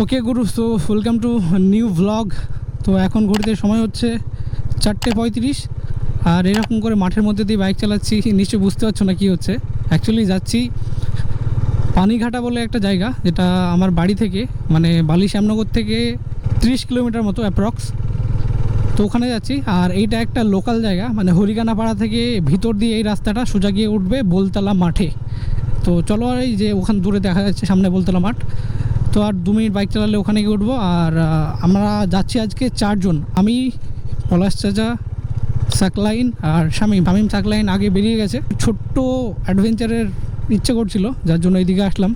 Okay Guru, so welcome to new blog. তো এখন ঘড়িতে সময় হচ্ছে 4:35 আর এরকম করে মাঠের মধ্যে দিয়ে বাইক চালাচ্ছি। নিশ্চয়ই বুঝতে পারছো না কী হচ্ছে। অ্যাকচুয়ালি যাচ্ছি পানিঘাটা বলে একটা জায়গা, যেটা আমার বাড়ি থেকে মানে বালি শ্যামনগর থেকে 30 কিলোমিটার মতো অ্যাপ্রক্স। তো ওখানে যাচ্ছি। আর এইটা একটা লোকাল জায়গা, মানে হরিকানাপাড়া থেকে ভিতর দিয়ে এই রাস্তাটা সোজা গিয়ে উঠবে বোলতলা মাঠে। তো চলো, আর এই যে ওখানে দূরে দেখা যাচ্ছে সামনে বোলতলা মাঠ। তো আর 2 মিনিট বাইক চালালে ওখানে গিয়ে উঠবো। আর আমরা যাচ্ছি আজকে 4 জন, আমি, পলাশ চাচা, সাকলাইন আর ভামিম। সাকলাইন আগে বেরিয়ে গেছে, ছোট্ট অ্যাডভেঞ্চারের ইচ্ছে করছিল, যার জন্য এইদিকে আসলাম।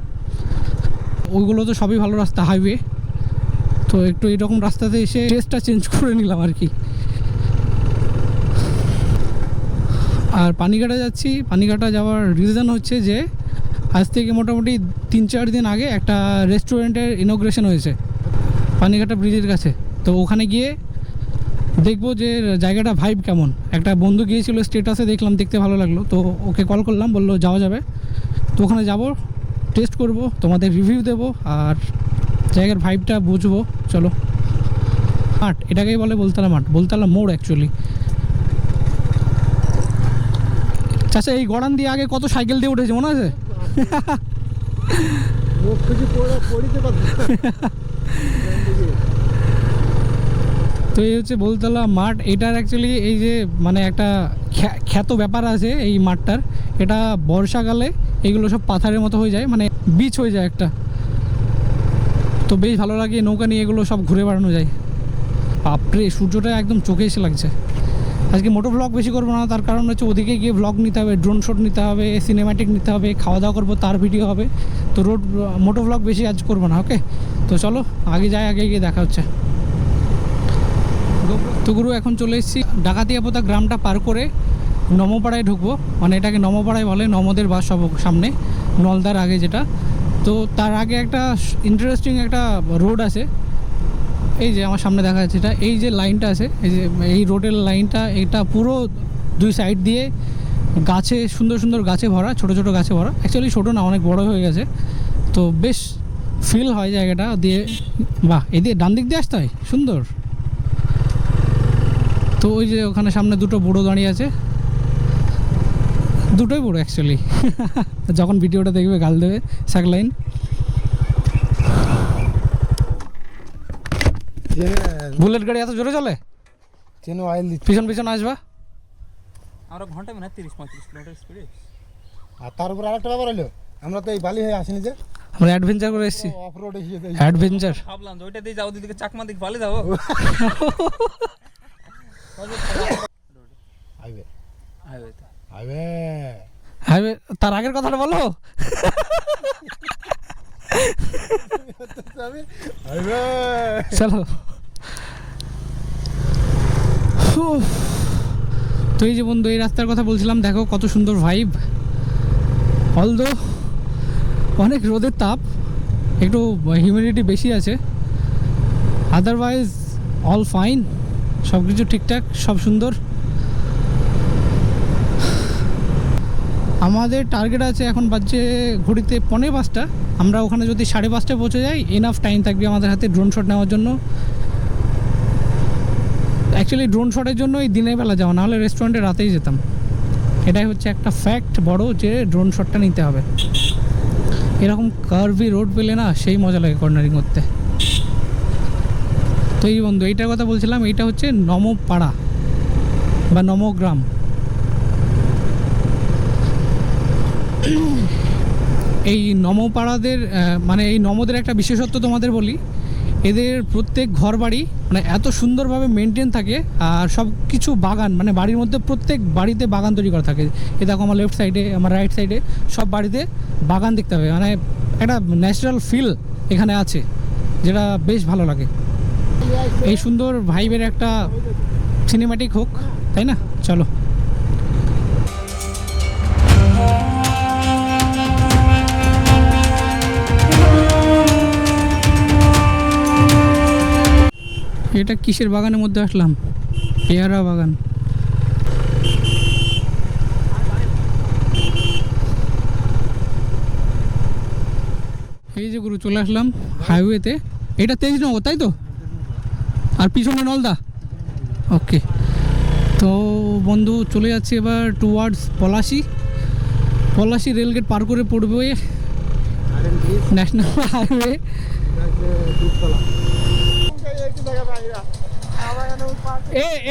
ওইগুলো তো সবই ভালো রাস্তা, হাইওয়ে। তো একটু এরকম রাস্তাতে এসে টেস্টটা চেঞ্জ করে নিলাম আর কি। আর পানিঘাটা যাচ্ছি। পানিঘাটা যাওয়ার রিজন হচ্ছে যে আজ থেকে মোটামুটি 3-4 দিন আগে একটা রেস্টুরেন্টের ইনগ্রেশন হয়েছে পানিঘাটা ব্রিজের কাছে। তো ওখানে গিয়ে দেখবো যে জায়গাটা ভাইব কেমন। একটা বন্ধু গিয়েছিল, স্টেটাসে দেখলাম, দেখতে ভালো লাগলো। তো ওকে কল করলাম, বললো যাওয়া যাবে। তো ওখানে যাব, টেস্ট করব, তোমাদের রিভিউ দেবো আর জায়গার ভাইবটা বুঝবো। চলো। মাঠ, এটাকেই বলে বোলতলা মাঠ, বোলতলা মোড় অ্যাকচুয়ালি। চাচা, এই গড়ান দিয়ে আগে কত সাইকেল দিয়ে উঠেছে মনে আছে? তো এই হচ্ছে বোলতলা মাঠ। এটার অ্যাকচুয়ালি এই যে মানে একটা খ্যাত ব্যাপার আছে এই মাঠটার। এটা বর্ষাকালে এইগুলো সব পাথরের মতো হয়ে যায়, মানে বিচ হয়ে যায় একটা। তো বেশ ভালো লাগে, নৌকা নিয়ে এগুলো সব ঘুরে বেড়ানো যায়। বাপরে, সূর্যটা একদম চোখে এসে লাগছে। আজকে মোটো ব্লগ বেশি করবো না, তার কারণ হচ্ছে ওদিকে গিয়ে ব্লগ নিতে হবে, ড্রোন শট নিতে হবে, সিনেম্যাটিক নিতে হবে, খাওয়া দাওয়া করবো, তার ভিডিও হবে। তো মোটো ব্লগ বেশি আজ করবো না। ওকে, তো চলো আগে যাই, আগে গিয়ে দেখা হচ্ছে। তো গুরু, এখন চলে এসেছি ডাকাতিয়াপোতা গ্রামটা পার করে নমপাড়ায় ঢুকবো। মানে এটাকে নমপাড়ায় বলে, নমদের বাস সব সামনে, নলদার আগে যেটা। তো তার আগে একটা ইন্টারেস্টিং একটা রোড আছে, এই যে আমার সামনে দেখা যাচ্ছে এটা। এই যে লাইনটা আছে, এই যে এই রোডের লাইনটা, এটা পুরো 2 সাইড দিয়ে গাছে, সুন্দর সুন্দর গাছে ভরা, ছোট ছোট গাছে ভরা। অ্যাকচুয়ালি ছোটো না, অনেক বড় হয়ে গেছে। তো বেশ ফিল হয় জায়গাটা দিয়ে। বাহ, এই দিয়ে ডান দিক দিয়ে আসতে হয়, সুন্দর। তো ওই যে ওখানে সামনে 2টো বুড়ো দাঁড়িয়ে আছে, 2টোই বুড়ো অ্যাকচুয়ালি। যখন ভিডিওটা দেখবে গাল দেবে সাকলাইন। বুলেট গাড়ি এত জোরে চলে? চেন অয়েল দিচ্ছে, পিছন পিছন আসবা। আমরা ঘন্টা মানে 30-35 কিলোমিটার স্পিডে। আর তার উপর আরেকটা ব্যাপার হলো, আমরা তো এই বালি হয়ে আসিনি, যে আমরা অ্যাডভেঞ্চার করে এসেছি। অফ রোড এসে অ্যাডভেঞ্চার ভাবলাম যে ওইটা দিয়ে যাও, দিকে চাকমা দিকে ভালো যাবো। হাইওয়ে হাইওয়েতে হাইওয়ে হাইওয়ে, তার আগের কথাটা বলো। হাইওয়ে চলো। তো এই যে বন্ধু, এই রাস্তার কথা বলছিলাম, দেখো কত সুন্দর ভাইব। অলদো অনেক রোদের তাপ, একটু হিউমিডিটি বেশি আছে, আদারওয়াইজ অল ফাইন, সব কিছু ঠিকঠাক, সব সুন্দর। আমাদের টার্গেট আছে, এখন বাজছে ঘড়িতে 4:45। আমরা ওখানে যদি 5:30টায় পৌঁছে যাই, এনাফ টাইম থাকবে আমাদের হাতে ড্রোন শট নেওয়ার জন্য। অ্যাকচুয়ালি ড্রোন শটের জন্য এই দিনের বেলা যাওয়া, নাহলে রেস্টুরেন্টে রাতেই যেতাম। এটাই হচ্ছে একটা ফ্যাক্ট বড়, যে ড্রোন শটটা নিতে হবে। এরকম কার্ভি রোড পেলে না সেই মজা লাগে কর্নারিং করতে। তো এই বন্ধু, এইটার কথা বলছিলাম, এইটা হচ্ছে নমপাড়া বা নমগ্রাম। এই নমপাড়াদের মানে এই নমদের একটা বিশেষত্ব তোমাদের বলি, এদের প্রত্যেক ঘর বাড়ি মানে এত সুন্দরভাবে মেনটেন থাকে। আর সব কিছু বাগান, মানে বাড়ির মধ্যে প্রত্যেক বাড়িতে বাগান তৈরি করা থাকে। এ দেখো আমার লেফট সাইডে, আমার রাইট সাইডে সব বাড়িতে বাগান দেখতে হবে। মানে একটা ন্যাচারাল ফিল এখানে আছে, যেটা বেশ ভালো লাগে। এই সুন্দর ভাইবের একটা সিনেম্যাটিক হোক, তাই না? চলো। এটা কিসের বাগানের মধ্যে আসলাম? পেয়ারা বাগান। এই যে গুরু, চলে আসলাম হাইওয়েতে। এটা তেজনগর তাই তো, আর পিছনে নলদা। ওকে, তো বন্ধু চলে যাচ্ছে এবার টুয়ার্ডস পলাশি রেলগেট পার করে পড়বে ন্যাশনাল হাইওয়ে।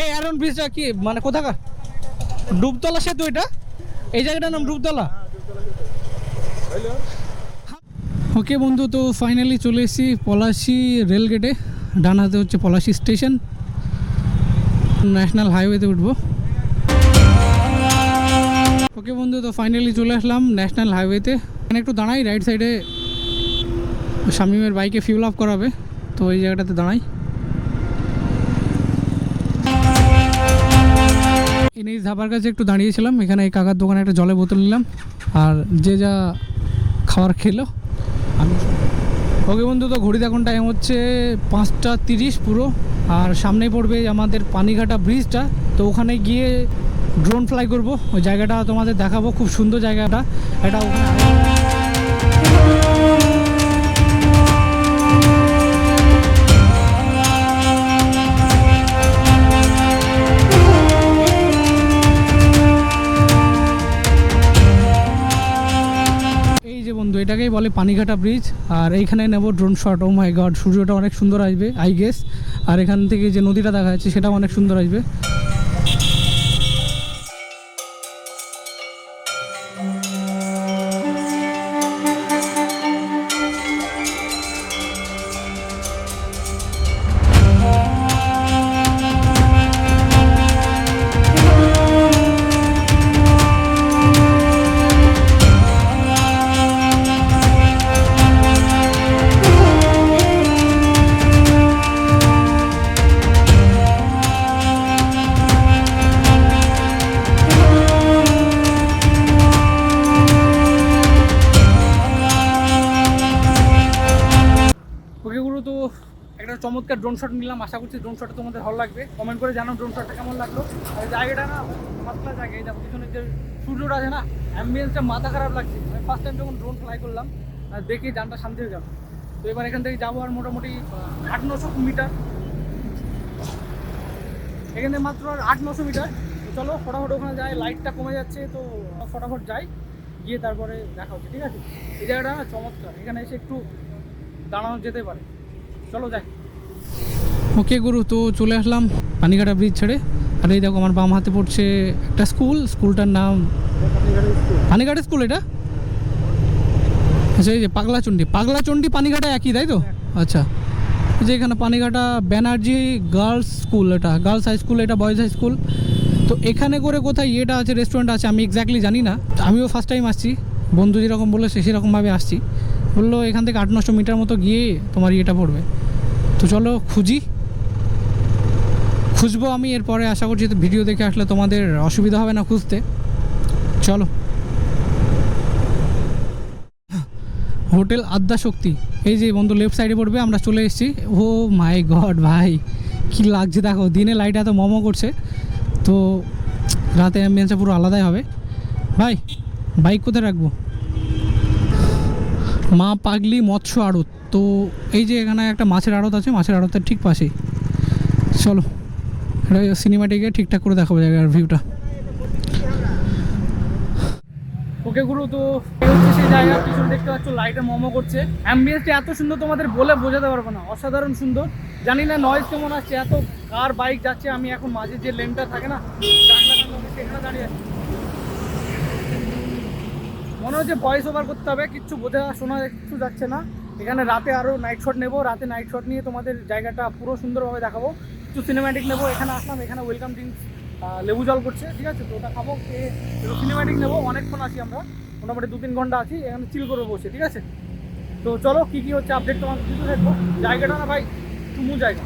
এই অ্যারন ব্রিজটা কি মানে কোথাকার? ডুবতলা সেতু এটা, এই জায়গাটার নাম ডুবতলা। ওকে বন্ধু, তো ফাইনালি চলে এসেছি পলাশি রেলগেটে। ডান হাতে হচ্ছে পলাশি স্টেশন, ন্যাশনাল হাইওয়েতে উঠবো। ওকে বন্ধু, তো ফাইনালি চলে আসলাম ন্যাশনাল হাইওয়েতে। এখানে একটু দাঁড়াই, রাইট সাইডে শামীমের বাইকে ফিউল আপ করাবে, তো এই জায়গাটাতে দাঁড়াই। এনএইচ ধাবার কাছে একটু দাঁড়িয়েছিলাম, এখানে এই কাকার দোকানে একটা জলের বোতল নিলাম, আর যে যা খাবার খেলো আমি। ওকে বন্ধু, তো ঘড়িতে এখন টাইম হচ্ছে 5টা 30 পুরো, আর সামনেই পড়বে আমাদের পানিঘাটা ব্রিজটা। তো ওখানে গিয়ে ড্রোন ফ্লাই করব, ওই জায়গাটা তোমাদের দেখাবো, খুব সুন্দর জায়গাটা এটা। ওখানে বন্ধু এটাকেই বলে পানিঘাটা ব্রিজ, আর এইখানে নেব ড্রোন শট। ও মাই গড, সূর্যটা অনেক সুন্দর আসবে আই গেস, আর এখান থেকে যে নদীটা দেখা যাচ্ছে সেটাও অনেক সুন্দর আসবে। একটা চমৎকার ড্রোন শট নিলাম, আশা করছি ড্রোন শটটা তোমাদের ভালো লাগবে। কমেন্ট করে জানাও ড্রোন শটটা কেমন লাগলো। আর জায়গাটা না পাতলা জায়গা, এই দেখো পিছনে যে সূর্যটা আছে না, অ্যাম্বিয়েন্সটা মাথা খারাপ লাগছে। আমি ফার্স্ট টাইম যখন ড্রোন ফ্লাই করলাম আর দেখি জানটা শান্তি হয়ে গেল। তো এবার এখান থেকে যাবো আর মোটামুটি 800-900 মিটার, এখানে মাত্র আর 800-900 মিটার। তো চলো ফটাফট ওখানে যাই, লাইটটা কমে যাচ্ছে, তো ফটাফট যাই, গিয়ে তারপরে দেখা হচ্ছে, ঠিক আছে? এই জায়গাটা না চমৎকার, এখানে এসে একটু দাঁড়ানো যেতে পারে, চলো যাই। ওকে গুরু, তো চলে আসলাম পানিঘাটা ব্রিজ ছেড়ে। আর এই দেখো আমার বাম হাতে পড়ছে একটা স্কুলটার নাম পানিঘাটা স্কুল। এটা আচ্ছা, এই যে পাগলাচণ্ডী পানিঘাটা একই, তাই তো? আচ্ছা, যে এখানে পানিঘাটা ব্যানার্জি গার্লস স্কুল, এটা গার্লস হাই স্কুল, এটা বয়েজ হাই স্কুল। তো এখানে করে কোথায় এটা আছে, রেস্টুরেন্ট আছে, আমি এক্স্যাক্টলি জানি না। আমিও ফার্স্ট টাইম আসছি, বন্ধু যেরকম বলেছে সেরকমভাবে আসছি। বললো এখান থেকে 800-900 মিটার মতো গিয়ে তোমার ইয়েটা পড়বে। তো চলো খুঁজবো আমি, এরপরে আশা করছি ভিডিও দেখে আসলে তোমাদের অসুবিধা হবে না খুঁজতে। চলো, হোটেল আদ্যা শক্তি, এই যে বন্ধু লেফট সাইডে পড়বে, আমরা চলে এসেছি। ও মাই গড ভাই, কি লাগছে দেখো, দিনে লাইট এত মোমো করছে, তো রাতে অ্যাম্বিয়েন্সটা পুরো আলাদাই হবে। ভাই বাইক কোথায় রাখবো? মা পাগলি মৎস্য আড়ত, তো এই যে এখানে একটা মাছের আড়ত আছে, মাছের আড়তের ঠিক পাশেই। চলো এটা সিনেমাটিকে ঠিকঠাক করে দেখাবো জায়গার ভিউটা। ওকে গুরু, তো এই হচ্ছে সেই জায়গা, পিছনে দেখতে পাচ্ছ লাইটে মোমো করছে। অ্যাম্বিয়েন্সটা এত সুন্দর তোমাদের বলে বোঝাতে পারবো না, অসাধারণ সুন্দর। জানি না নয়েজ কেমন আসছে, এত কার বাইক যাচ্ছে। আমি এখন মাঝে যে লেনটা থাকে না, সেখানে দাঁড়িয়ে আছি। মনে হচ্ছে ভয়েস ওভার করতে হবে, কিচ্ছু বোঝা শোনা কিচ্ছু যাচ্ছে না। এখানে রাতে আরও নাইট শট নেবো, রাতে নাইট শট নিয়ে তোমাদের জায়গাটা পুরো সুন্দরভাবে দেখাবো। কিছু সিনেম্যাটিক নেবো, এখানে আসলাম, এখানে ওয়েলকাম ড্রিঙ্কস লেবু জল করছে, ঠিক আছে? তো ওটা খাবো, সিনেম্যাটিক নেবো। অনেকক্ষণ আছি আমরা, মোটামুটি 2-3 ঘন্টা আছি এখানে, চিল করবো বসে, ঠিক আছে? তো চলো কী কী হচ্ছে আপডেট তোমার দিতে থাকবো। জায়গাটা না ভাই চুমু জায়গা।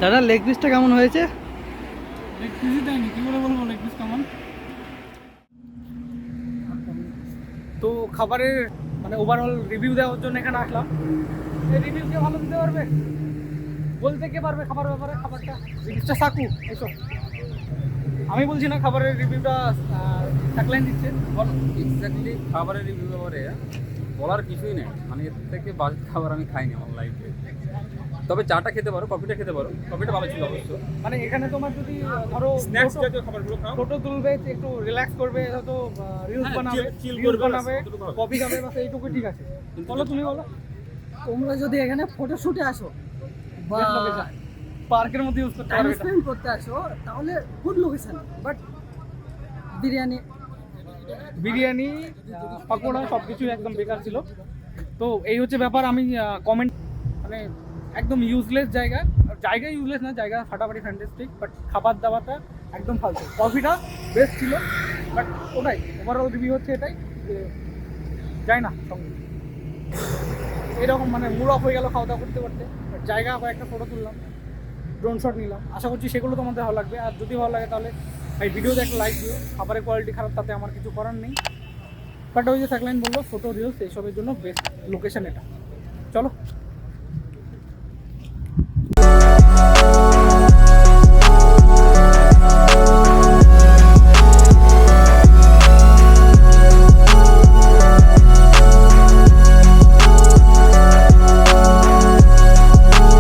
দাদা লেগ পিসটা কেমন হয়েছে? লেগ পিসই দেয়নি, কী করে বলবো লেগ পিস কেমন। তো খাবারের মানে ওভারঅল রিভিউ দেওয়ার জন্য এখানে আসলাম। এই রিভিউ কে ভালো দিতে পারবে, বলতে কে পারবে খাবার ব্যাপারে? খাবারটা মিস্টার সাকু এসো। আমি বলছি না, খাবারের রিভিউটা থাকলেন দিচ্ছে, বলো। এক্স্যাক্টলি খাবারের রিভিউ ব্যাপারে বলার কিছুই নেই, মানে এর থেকে বাজে খাবার আমি খাইনি আমার লাইফে। তবে চাটা খেতে পারো, কফিটা খেতে পারো, কফিটা ভালো ছিল অবশ্য। মানে এখানে তোমার যদি ধরো স্ন্যাক্স জাতীয় খাবারগুলো খাও, ফটো তুলবে, একটু রিল্যাক্স করবে, হয়তো রিলস হ্যাঁ, বানাবে, chill রিলস করবে, বানাবে, অতটুকু হবে। কফি খাবে, বাস এইটুকু ঠিক আছে। বলো, তুমি বলো। তোমরা যদি এখানে ফটোশুটে আসো বা পার্কের মধ্যে ইউজ করতে টাইম পারবে এটা। স্পেন্ড করতে আসো তাহলে good location, but biryani biryani pakora সব কিছুই একদম বেকার ছিল। তো এই হচ্ছে ব্যাপার। আমি কমেন্ট মানে একদম ইউজলেস জায়গা, জায়গা ইউজলেস না, জায়গা ফাটাফাটি ফ্যান্টাস্টিক, বাট খাবার দাবারটা একদম ফালতু। কফিটা বেস্ট ছিল, বাট ওটাই ওভারঅল রিভিউ হচ্ছে এটাই যে যায় না সঙ্গে এরকম, মানে মুড অফ হয়ে গেল খাওয়া দাওয়া করতে করতে। But জায়গা কয়েকটা ফটো তুললাম, ড্রোন শট নিলাম, আশা করছি সেগুলো তোমাদের ভালো লাগবে। আর যদি ভালো লাগে তাহলে এই ভিডিওতে একটা লাইক দিও। খাবারের কোয়ালিটি খারাপ, তাতে আমার কিছু করার নেই, বাট ওই যে থাকলেন বললো ফটো রিলস এইসবের জন্য বেস্ট লোকেশন এটা। চলো।